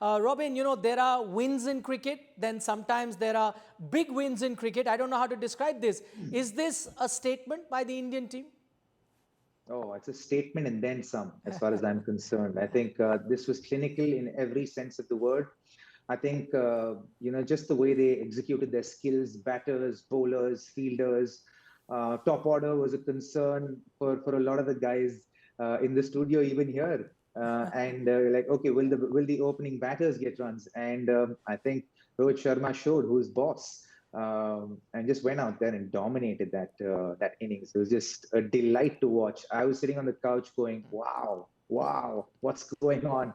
Robin, there are wins in cricket, then sometimes there are big wins in cricket. I don't know how to describe this. Is this a statement by the Indian team? Oh, it's a statement and then some, as far as I'm concerned. I think this was clinical in every sense of the word. I think, just the way they executed their skills, batters, bowlers, fielders, top order was a concern for a lot of the guys in the studio, even here. And like, okay, will the opening batters get runs? And I think Rohit Sharma showed who's boss, and just went out there and dominated that innings. It was just a delight to watch. I was sitting on the couch going, "Wow, wow, what's going on?"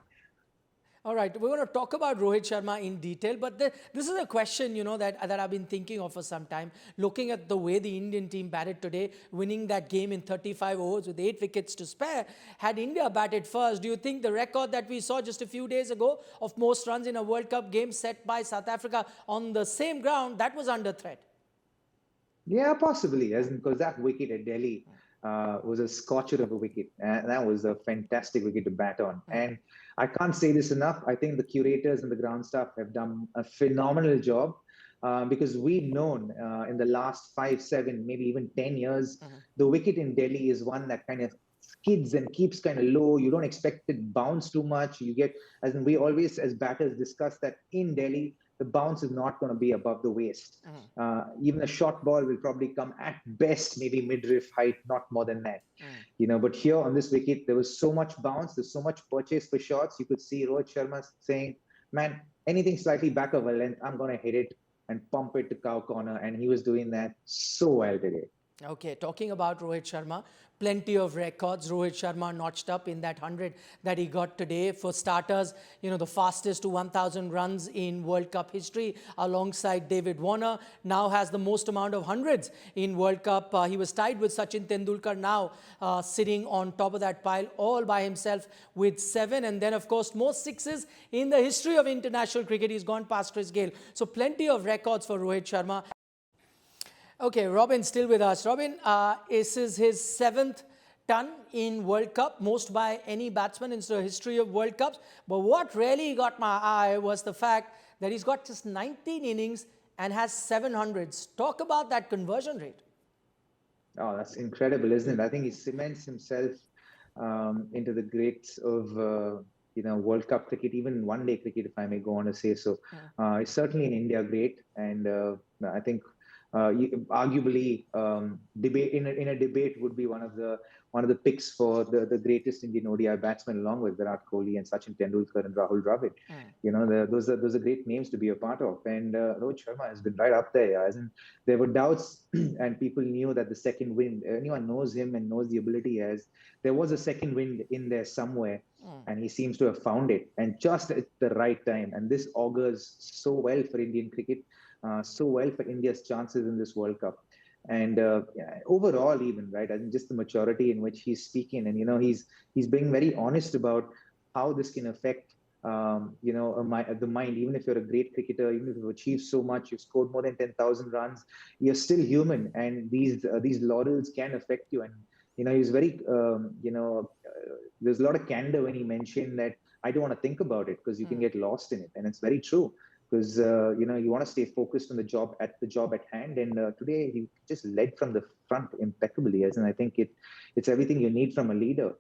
All right, we're going to talk about Rohit Sharma in detail, but this is a question, that I've been thinking of for some time. Looking at the way the Indian team batted today, winning that game in 35 overs with 8 wickets to spare. Had India batted first, do you think the record that we saw just a few days ago of most runs in a World Cup game set by South Africa on the same ground, that was under threat? Yeah, possibly, as because that wicket at Delhi was a scorcher of a wicket, and that was a fantastic wicket to bat on. And I can't say this enough. I think the curators and the ground staff have done a phenomenal job because we've known in the last 5, 7, maybe even 10 years, the wicket in Delhi is one that kind of skids and keeps kind of low. You don't expect it bounce too much. You get, as in we always as batters discuss that in Delhi the bounce is not going to be above the waist. Even a short ball will probably come at best, maybe midriff height, not more than that. But here on this wicket, there was so much bounce, there's so much purchase for shots. You could see Rohit Sharma saying, man, anything slightly back of a length, I'm going to hit it and pump it to cow corner. And he was doing that so well today. Okay, talking about Rohit Sharma, plenty of records. Rohit Sharma notched up in that 100 that he got today. For starters, the fastest to 1,000 runs in World Cup history alongside David Warner. Now has the most amount of hundreds in World Cup. He was tied with Sachin Tendulkar now, sitting on top of that pile all by himself with 7. And then, of course, most sixes in the history of international cricket. He's gone past Chris Gayle. So plenty of records for Rohit Sharma. Okay, Robin still with us. Robin, this is his 7th ton in World Cup, most by any batsman in the history of World Cups. But what really got my eye was the fact that he's got just 19 innings and has 700s. Talk about that conversion rate. Oh, that's incredible, isn't it? I think he cements himself into the greats of World Cup cricket, even one-day cricket, if I may go on to say so. It's certainly in India great, and I think arguably debate in a debate would be one of the picks for the greatest Indian ODI batsmen, along with Virat Kohli and Sachin Tendulkar and Rahul Dravid. Those are great names to be a part of, and Rohit Sharma has been right up there. As in, there were doubts, and people knew that the second wind. Anyone knows him and knows the ability he has. There was a second wind in there somewhere, and he seems to have found it, and just at the right time. And this augurs so well for Indian cricket, so well for India's chances in this World Cup. And overall, even right, I think just the maturity in which he's speaking, and he's being very honest about how this can affect the mind. Even if you're a great cricketer, even if you've achieved so much, you've scored more than 10,000 runs, you're still human, and these laurels can affect you. And he's very there's a lot of candor when he mentioned that I don't want to think about it because you can get lost in it, and it's very true because you want to stay focused on the job at hand. And today he just led from the front impeccably, and I think it's everything you need from a leader.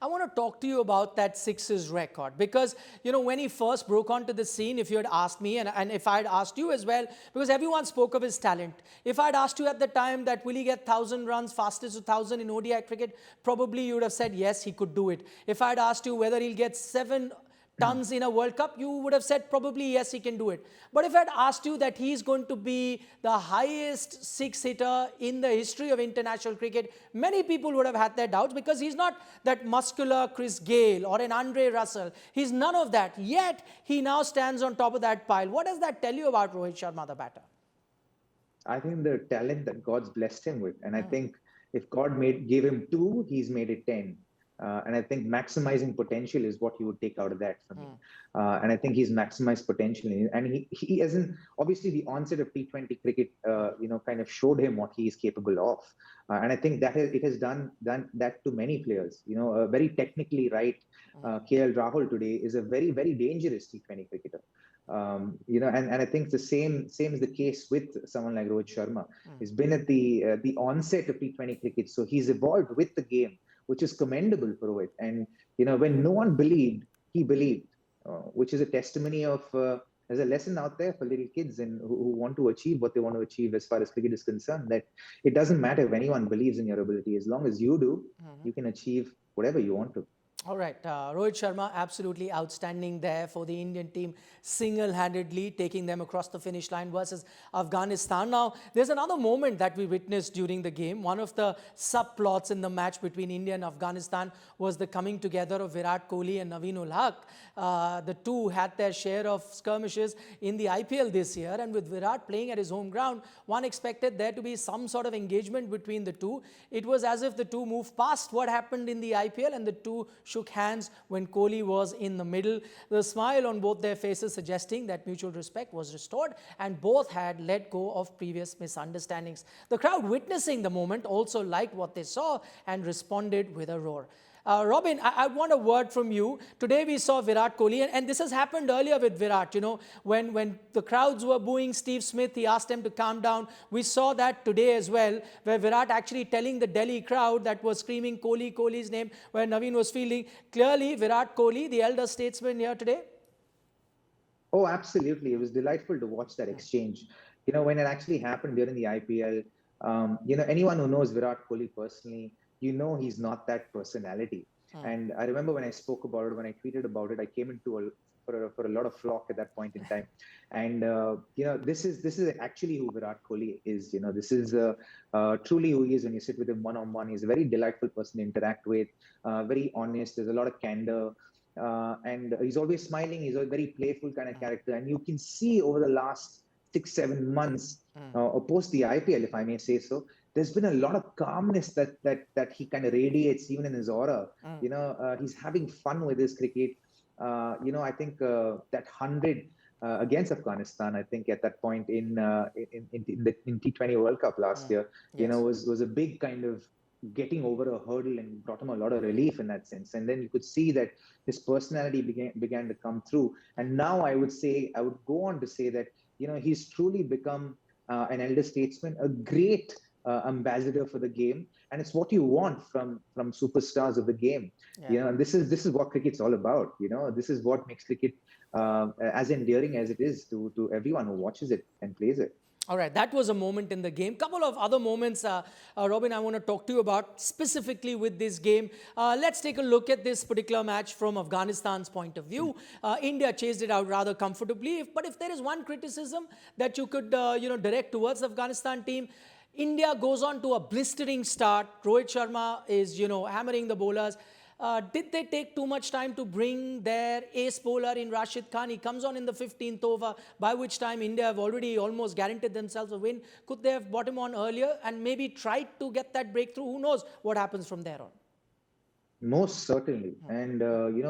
I want to talk to you about that sixes record because, when he first broke onto the scene, if you had asked me and if I had asked you as well, because everyone spoke of his talent. If I'd asked you at the time that will he get 1,000 runs, fastest to 1,000 in ODI cricket, probably you would have said, yes, he could do it. If I'd asked you whether he'll get 7 tons in a World Cup, you would have said probably yes, he can do it. But if I'd asked you that he's going to be the highest six hitter in the history of international cricket, many people would have had their doubts because he's not that muscular Chris Gayle or an Andre Russell. He's none of that. Yet he now stands on top of that pile. What does that tell you about Rohit Sharma, the batter? I think the talent that God's blessed him with, and I think if God gave him 2, he's made it 10. And I think maximizing potential is what you would take out of that for me. And I think he's maximized potential. And he isn't, obviously the onset of T20 cricket, kind of showed him what he is capable of. And I think that it has done that to many players. A very technically right KL Rahul today is a very, very dangerous T20 cricketer. And I think the same is the case with someone like Rohit Sharma. He's been at the onset of T20 cricket, so he's evolved with the game, which is commendable for Rohit. And when no one believed, he believed, which is a testimony of there's a lesson out there for little kids and who want to achieve what they want to achieve as far as cricket is concerned. That it doesn't matter if anyone believes in your ability, as long as you do, you can achieve whatever you want to. All right, Rohit Sharma, absolutely outstanding there for the Indian team, single-handedly taking them across the finish line versus Afghanistan. Now, there's another moment that we witnessed during the game. One of the subplots in the match between India and Afghanistan was the coming together of Virat Kohli and Naveen ul Haq. The two had their share of skirmishes in the IPL this year, and with Virat playing at his home ground, one expected there to be some sort of engagement between the two. It was as if the two moved past what happened in the IPL, and the two shook hands when Kohli was in the middle. The smile on both their faces suggesting that mutual respect was restored and both had let go of previous misunderstandings. The crowd witnessing the moment also liked what they saw and responded with a roar. Robin, I want a word from you. Today we saw Virat Kohli, and this has happened earlier with Virat. When the crowds were booing Steve Smith, he asked them to calm down. We saw that today as well, where Virat actually telling the Delhi crowd that was screaming Kohli's name, where Naveen was feeling. Clearly, Virat Kohli, the elder statesman here today. Oh, absolutely. It was delightful to watch that exchange. When it actually happened during the IPL, anyone who knows Virat Kohli personally, he's not that personality. And I remember when I spoke about it, when I tweeted about it, I came into for a lot of flock at that point in time. And this is actually who Virat Kohli is. This is truly who he is when you sit with him one-on-one. He's a very delightful person to interact with, very honest. There's a lot of candor. And he's always smiling. He's a very playful kind of character. And you can see over the last 6-7 months, or post the IPL, if I may say so, there's been a lot of calmness that he kind of radiates even in his aura. He's having fun with his cricket. I think that 100 against Afghanistan, I think at that point in T20 World Cup last year, was a big kind of getting over a hurdle and brought him a lot of relief in that sense. And then you could see that his personality began to come through. And now I would go on to say that he's truly become an elder statesman, a great ambassador for the game, and it's what you want from superstars of the game. And this is what cricket's all about. This is what makes cricket as endearing as it is to everyone who watches it and plays it. All right, that was a moment in the game. Couple of other moments, Robin, I want to talk to you about specifically with this game. Let's take a look at this particular match from Afghanistan's point of view. India chased it out rather comfortably. But if there is one criticism that you could direct towards the Afghanistan team, India goes on to a blistering start. Rohit Sharma is hammering the bowlers. Did they take too much time to bring their ace bowler in Rashid Khan? He comes on in the 15th over, by which time India have already almost guaranteed themselves a win. Could they have brought him on earlier and maybe tried to get that breakthrough? Who knows what happens from there on? Most certainly. And,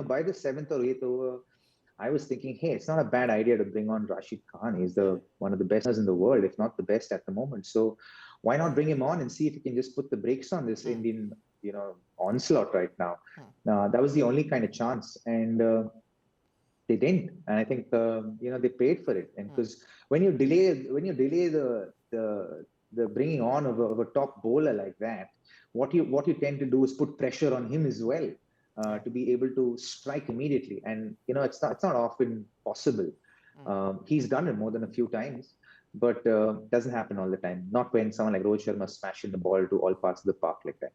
by the 7th or 8th over, I was thinking, hey, it's not a bad idea to bring on Rashid Khan. He's one of the best in the world, if not the best at the moment. So why not bring him on and see if he can just put the brakes on this Indian onslaught right now. That was the only kind of chance, and they didn't. And I think they paid for it. And because when you delay the bringing on of a top bowler like that, what you tend to do is put pressure on him as well to be able to strike immediately. And it's not often possible. He's done it more than a few times. But doesn't happen all the time. Not when someone like Rohit Sharma smashing the ball to all parts of the park like that.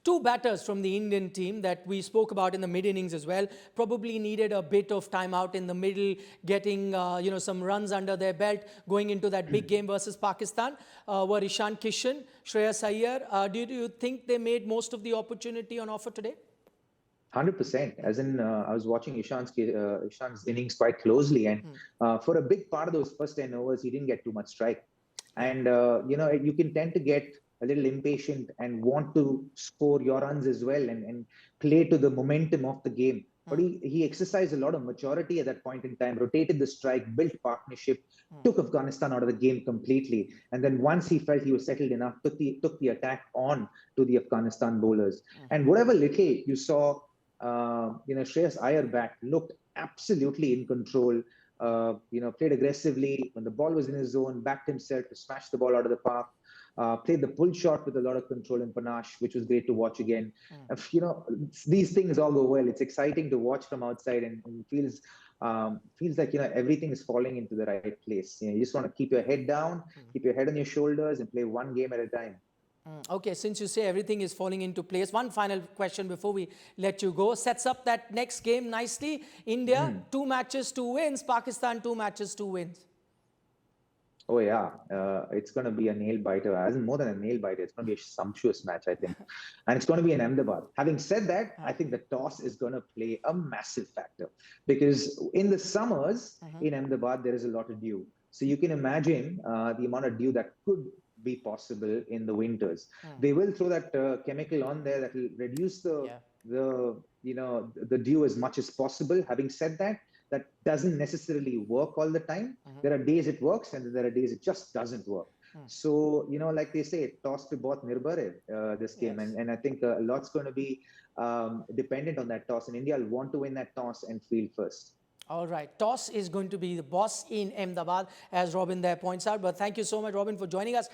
Two batters from the Indian team that we spoke about in the mid-innings as well probably needed a bit of time out in the middle, getting some runs under their belt, going into that big game versus Pakistan. Were Ishan Kishan, Shreyas Iyer. Do you think they made most of the opportunity on offer today? 100%. As in, I was watching Ishan's innings quite closely, and for a big part of those first 10 overs, he didn't get too much strike. And you can tend to get a little impatient and want to score your runs as well and play to the momentum of the game. But he exercised a lot of maturity at that point in time, rotated the strike, built partnership, took Afghanistan out of the game completely. And then once he felt he was settled enough, took the attack on to the Afghanistan bowlers. And whatever little you saw, Shreyas Iyer back looked absolutely in control. Played aggressively when the ball was in his zone, backed himself to smash the ball out of the park. Played the pull shot with a lot of control and panache, which was great to watch again. These things all go well. It's exciting to watch from outside, and feels like everything is falling into the right place. You just want to keep your head down, keep your head on your shoulders, and play one game at a time. Okay, since you say everything is falling into place, one final question before we let you go. Sets up that next game nicely. India, 2 matches, 2 wins. Pakistan, 2 matches, 2 wins. Oh yeah, it's going to be a nail biter. As in more than a nail biter, it's going to be a sumptuous match, I think, and it's going to be in Ahmedabad. Having said that, I think the toss is going to play a massive factor because in the summers in Ahmedabad there is a lot of dew. So you can imagine the amount of dew that could be possible in the winters. They will throw that chemical on there that will reduce the dew as much as possible. Having said that, that doesn't necessarily work all the time. There are days it works and there are days it just doesn't work. So, like they say, toss to both nirbhar this game. And I think a lot's going to be dependent on that toss. And India will want to win that toss and field first. All right. Toss is going to be the boss in Ahmedabad, as Robin there points out. But thank you so much, Robin, for joining us.